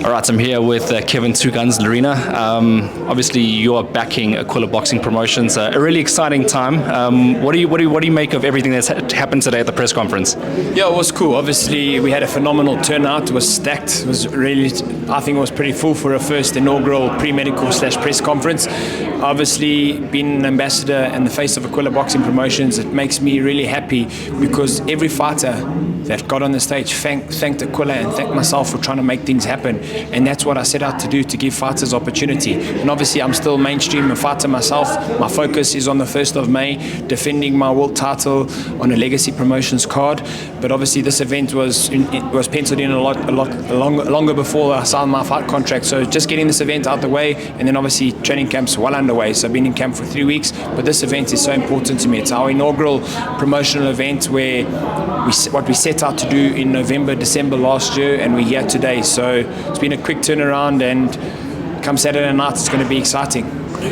All right, I'm here with Kevin Two Guns Lerena. Obviously, you are backing Aquila Boxing Promotions. A really exciting time. What do you make of everything that's happened today at the press conference? Yeah, it was cool. Obviously, we had a phenomenal turnout. It was stacked. It was really, I think, it was pretty full for a first inaugural pre-medical / press conference. Obviously, being an ambassador and the face of Aquila Boxing Promotions, it makes me really happy because every fighter that got on the stage thanked Aquila and thanked myself for trying to make things happen. And that's what I set out to do, to give fighters opportunity. And obviously, I'm still mainstream a fighter myself. My focus is on the 1st of May, defending my world title on a Legacy Promotions card. But obviously, this event was penciled in a lot longer before I signed my fight contract. So just getting this event out the way, and then obviously training camp's well underway. So I've been in camp for 3 weeks. But this event is so important to me. It's our inaugural promotional event where what we set out to do in November, December last year, and we're here today. So it's been a quick turnaround, and come Saturday night, it's going to be exciting.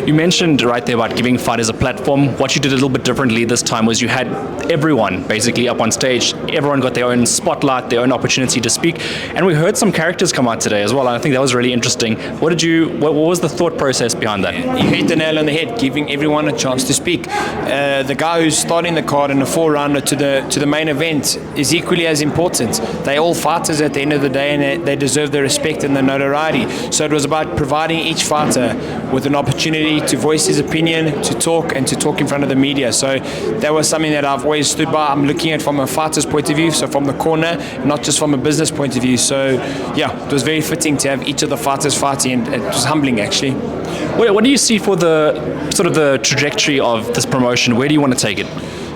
You mentioned right there about giving fighters a platform. What you did a little bit differently this time was you had everyone basically up on stage. Everyone got their own spotlight, their own opportunity to speak, and we heard some characters come out today as well. I think that was really interesting. What was the thought process behind that? You hit the nail on the head, giving everyone a chance to speak. The guy who's starting the card in the 4-rounder to the main event is equally as important. They're all fighters at the end of the day, and they deserve the respect and the notoriety. So it was about providing each fighter with an opportunity to voice his opinion, to talk in front of the media. So that was something that I've always stood by. I'm looking at it from a fighter's point of view, so from the corner, not just from a business point of view. So yeah, it was very fitting to have each of the fighters fighting, and it was humbling actually. What do you see for the sort of the trajectory of this promotion? Where do you want to take it?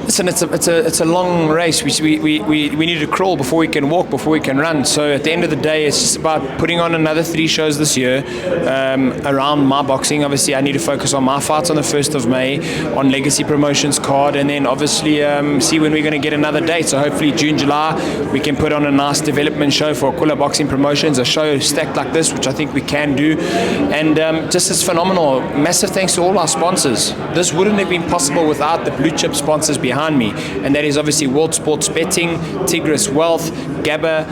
Listen, it's a long race. We need to crawl before we can walk, before we can run. So at the end of the day, it's just about putting on another 3 shows this year around my boxing. Obviously, I need to focus on my fights on the 1st of May, on Legacy Promotions card, and then obviously see when we're going to get another date. So hopefully June, July, we can put on a nice development show for Aquila Boxing Promotions, a show stacked like this, which I think we can do. And just as phenomenal. Massive thanks to all our sponsors. This wouldn't have been possible without the blue chip sponsors behind me, and that is obviously World Sports Betting, Tigris Wealth, Gabba,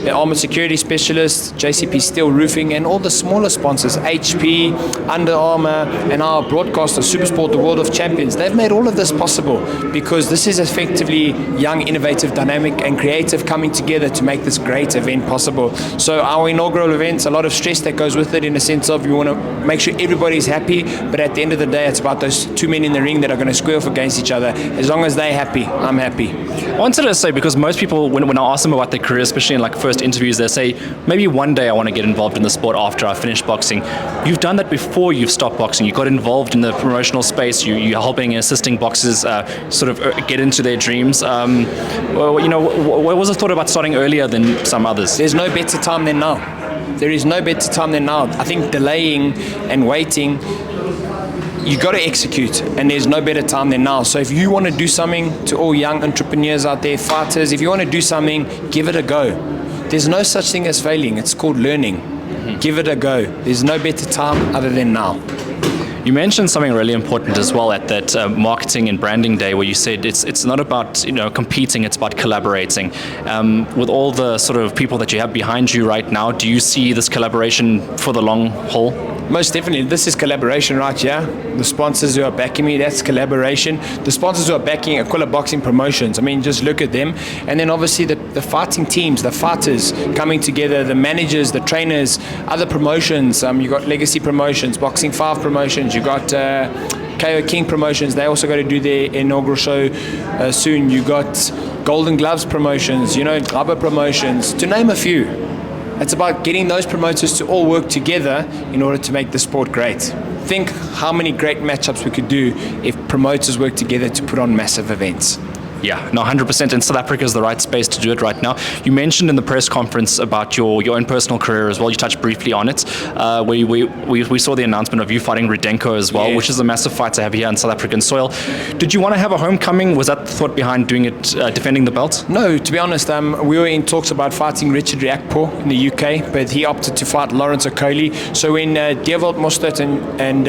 Armored Security Specialists, JCP Steel Roofing, and all the smaller sponsors, HP, Under Armour, and our broadcaster, Supersport, the World of Champions. They've made all of this possible because this is effectively young, innovative, dynamic, and creative coming together to make this great event possible. So our inaugural event's a lot of stress that goes with it, in the sense of you want to make sure everybody's happy, but at the end of the day, it's about those 2 men in the ring that are going to square off against each other. As long as they're happy, I'm happy. I wanted to say, because most people, when I ask them about their career, especially in like first interviews, they say maybe one day I want to get involved in the sport after I finish boxing. You've done that before you've stopped boxing. You got involved in the promotional space. You're helping and assisting boxers sort of get into their dreams. What was the thought about starting earlier than some others? There's no better time than now. There is no better time than now. I think delaying and waiting, you got to execute, and there's no better time than now. So if you want to do something, to all young entrepreneurs out there, fighters, if you want to do something, give it a go. There's no such thing as failing. It's called learning. Give it a go. There's no better time other than now. You mentioned something really important as well at that marketing and branding day, where you said it's not about competing, it's about collaborating. With all the sort of people that you have behind you right now, do you see this collaboration for the long haul? Most definitely. This is collaboration right here. The sponsors who are backing me, that's collaboration. The sponsors who are backing Aquila Boxing Promotions, I mean, just look at them. And then obviously the fighting teams, the fighters coming together, the managers, the trainers, other promotions. You got Legacy Promotions, Boxing 5 Promotions, you got KO King Promotions. They also got to do their inaugural show soon. You got Golden Gloves Promotions, Rubber Promotions, to name a few. It's about getting those promoters to all work together in order to make the sport great. Think how many great matchups we could do if promoters work together to put on massive events. Yeah, no, 100%. And South Africa is the right space to do it right now. You mentioned in the press conference about your own personal career as well. You touched briefly on it. We saw the announcement of you fighting Rudenko as well, which is a massive fight to have here on South African soil. Did you want to have a homecoming? Was that the thought behind doing it, defending the belt? No, to be honest, we were in talks about fighting Richard Riakpo in the UK, but he opted to fight Lawrence Okoli. So when Dewald Mostert and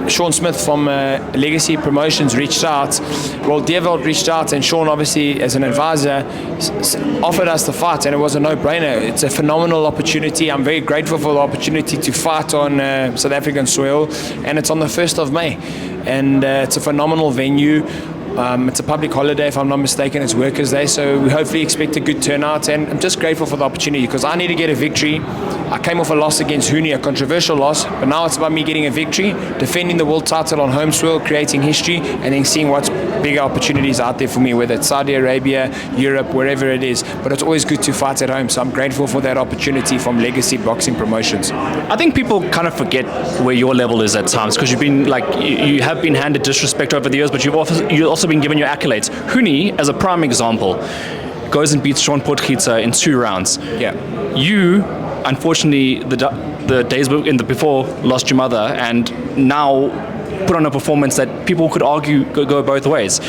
Sean Smith from Legacy Promotions reached out. Well, Deerveld reached out, and Sean, obviously, as an advisor, offered us the fight, and it was a no-brainer. It's a phenomenal opportunity. I'm very grateful for the opportunity to fight on South African soil, and it's on the 1st of May. And it's a phenomenal venue. It's a public holiday, if I'm not mistaken. It's Workers' Day, so we hopefully expect a good turnout. And I'm just grateful for the opportunity because I need to get a victory. I came off a loss against Huni, a controversial loss, but now it's about me getting a victory, defending the world title on home soil, creating history, and then seeing what's bigger opportunities out there for me, whether it's Saudi Arabia, Europe, wherever it is. But it's always good to fight at home, so I'm grateful for that opportunity from Legacy Boxing Promotions. I think people kind of forget where your level is at times because you've been you have been handed disrespect over the years, but you've also been given your accolades. Huni, as a prime example, goes and beats Sean Potgieter in 2 rounds. Yeah. You, unfortunately, the days before lost your mother, and now put on a performance that people could argue go both ways.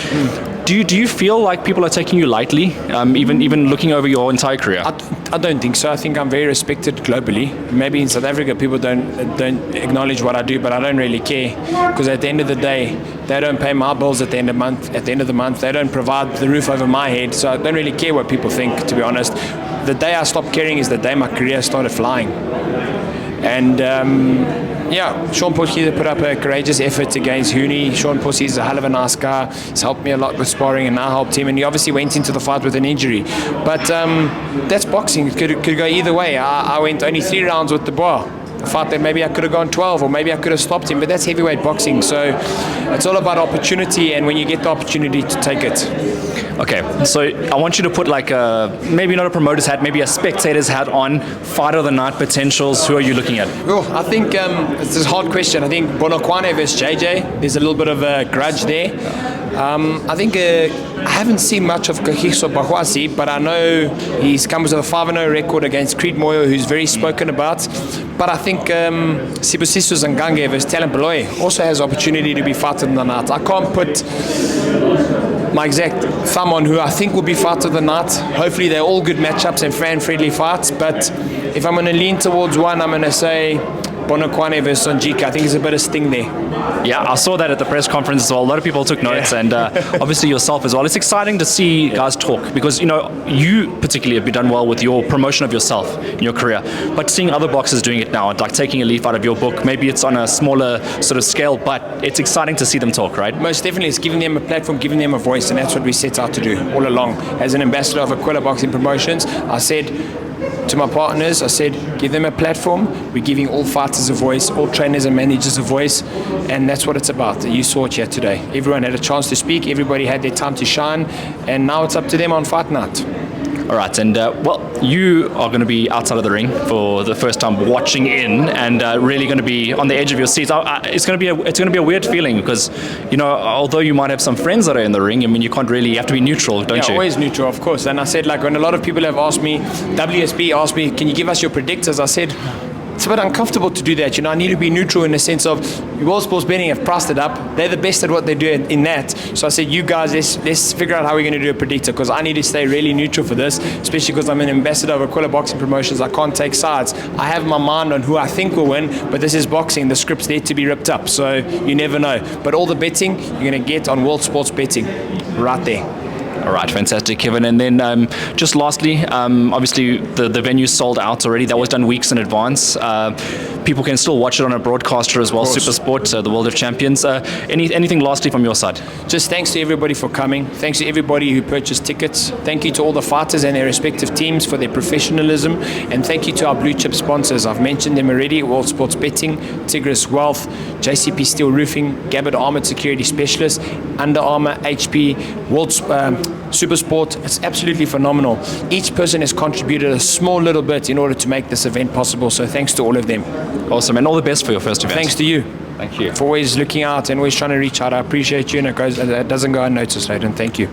Do you feel like people are taking you lightly, even looking over your entire career? I don't think so. I think I'm very respected globally. Maybe in South Africa people don't acknowledge what I do, but I don't really care because at the end of the day, they don't pay my bills at the end of the month. They don't provide the roof over my head, so I don't really care what people think, to be honest. The day I stopped caring is the day my career started flying. And Sean Potgieter put up a courageous effort against Huni. Sean Potgieter is a hell of a nice guy. He's helped me a lot with sparring, and I helped him. And he obviously went into the fight with an injury. But that's boxing. It could go either way. I went only 3 rounds with the bar. A fight that maybe I could have gone 12, or maybe I could have stopped him. But that's heavyweight boxing. So it's all about opportunity, and when you get the opportunity to take it. Okay, so I want you to put like maybe not a promoter's hat, maybe a spectator's hat on. Fight of the night potentials. Who are you looking at? Well, I think it's a hard question. I think Bonokwane versus JJ. There's a little bit of a grudge there. I think I haven't seen much of Kagiso Bahwasi, but I know he's comes with a 5-0 record against Creed Moyo, who's very spoken about. But I think Sibusiso Zangange versus Talent Beloy also has opportunity to be fighter of the night. I can't put my exact thumb on who I think will be fighter of the night. Hopefully they're all good matchups and fan-friendly fights, but if I'm going to lean towards one, I'm going to say Bonokwane versus Sonjika. I think there's a bit of sting there. Yeah, I saw that at the press conference as well. A lot of people took notes, and obviously yourself as well. It's exciting to see guys talk because, you particularly have done well with your promotion of yourself in your career. But seeing other boxers doing it now, like taking a leaf out of your book, maybe it's on a smaller sort of scale, but it's exciting to see them talk, right? Most definitely. It's giving them a platform, giving them a voice, and that's what we set out to do all along. As an ambassador of Aquila Boxing Promotions, I said to my partners, I said, give them a platform. We're giving all fighters a voice, all trainers and managers a voice, and that's what it's about. You saw it here today. Everyone had a chance to speak, everybody had their time to shine, and now it's up to them on fight night. All right, and you are going to be outside of the ring for the first time, watching in, and really going to be on the edge of your seat. It's going to be a weird feeling because, although you might have some friends that are in the ring, I mean, you have to be neutral, don't you? Yeah, always neutral, of course. And I said, when a lot of people have asked me, WSB asked me, can you give us your predictors? I said, it's a bit uncomfortable to do that. I need to be neutral in the sense of World Sports Betting have priced it up. They're the best at what they do in that. So I said, you guys, let's figure out how we're going to do a predictor because I need to stay really neutral for this, especially because I'm an ambassador of Aquila Boxing Promotions. I can't take sides. I have my mind on who I think will win, but this is boxing. The script's there to be ripped up, so you never know. But all the betting you're going to get on World Sports Betting right there. All right, fantastic, Kevin. And then just lastly, obviously the venue's sold out already. That was done weeks in advance. People can still watch it on a broadcaster as well, SuperSport, the World of Champions. Anything lastly from your side? Just thanks to everybody for coming. Thanks to everybody who purchased tickets. Thank you to all the fighters and their respective teams for their professionalism. And thank you to our blue chip sponsors. I've mentioned them already: World Sports Betting, Tigris Wealth, JCP Steel Roofing, Gabbard Armored Security Specialist, Under Armour, HP, SuperSport. It's absolutely phenomenal. Each person has contributed a small little bit in order to make this event possible. So thanks to all of them. Awesome, and all the best for your first event. Thanks to you. Thank you. For always looking out and always trying to reach out. I appreciate you, and it doesn't go unnoticed, Lerena. Thank you.